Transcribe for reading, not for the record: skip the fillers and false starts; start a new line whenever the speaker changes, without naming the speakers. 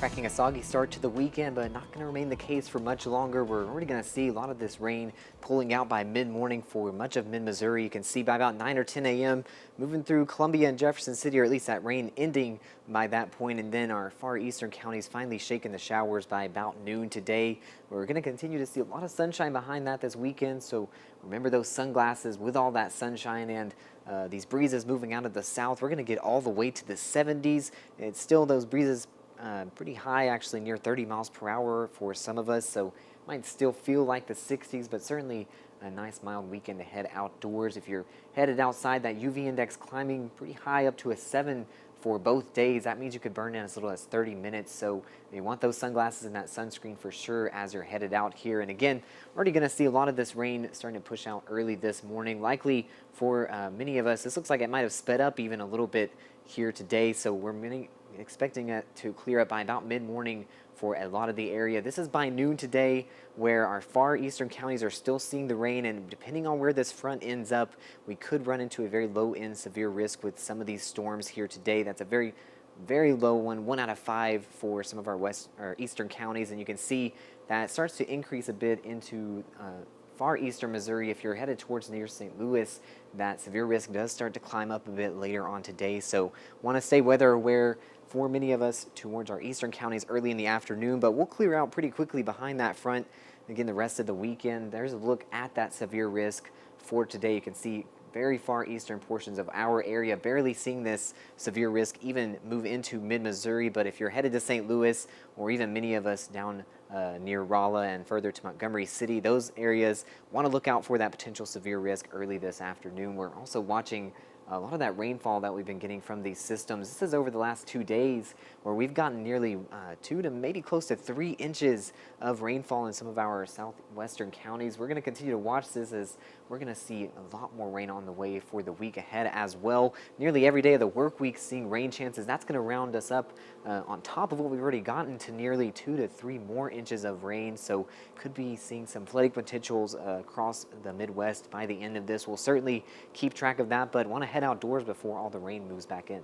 Tracking a soggy start to the weekend, but not going to remain the case for much longer. We're already going to see a lot of this rain pulling out by mid-morning for much of mid-Missouri. You can see by about 9 or 10 a.m. moving through Columbia and Jefferson City, or at least that rain ending by that point. And then our far eastern counties finally shaking the showers by about noon today. We're going to continue to see a lot of sunshine behind that this weekend. So remember those sunglasses with all that sunshine and these breezes moving out of the south. We're going to get all the way to the 70s. It's still those breezes pretty high, actually near 30 miles per hour for some of us, so might still feel like the 60s, but certainly a nice mild weekend to head outdoors. If you're headed outside, that UV index climbing pretty high up to a 7 for both days. That means you could burn in as little as 30 minutes, so you want those sunglasses and that sunscreen for sure as you're headed out here. And again, already going to see a lot of this rain starting to push out early this morning. Likely for many of us, this looks like it might have sped up even a little bit here today, so we're expecting it to clear up by about mid-morning for a lot of the area. This is by noon today, where our far eastern counties are still seeing the rain, and depending on where this front ends up, we could run into a very low-end severe risk with some of these storms here today. That's a very low one out of 5 for some of our eastern counties, and you can see that it starts to increase a bit into far eastern Missouri. If you're headed towards near St. Louis, that severe risk does start to climb up a bit later on today. So want to stay weather aware for many of us towards our eastern counties early in the afternoon, but we'll clear out pretty quickly behind that front. Again, the rest of the weekend, there's a look at that severe risk for today. You can see very far eastern portions of our area barely seeing this severe risk even move into mid-Missouri. But if you're headed to St. Louis, or even many of us down near Rolla and further to Montgomery City, those areas want to look out for that potential severe risk early this afternoon. We're also watching a lot of that rainfall that we've been getting from these systems. This is over the last 2 days, where we've gotten nearly 2 to maybe close to 3 inches of rainfall in some of our southwestern counties. We're going to continue to watch this, as we're going to see a lot more rain on the way for the week ahead as well. Nearly every day of the work week seeing rain chances. That's going to round us up on top of what we've already gotten to nearly 2 to 3 more inches of rain. So could be seeing some flooding potentials across the Midwest by the end of this. We'll certainly keep track of that, but want to head outdoors before all the rain moves back in.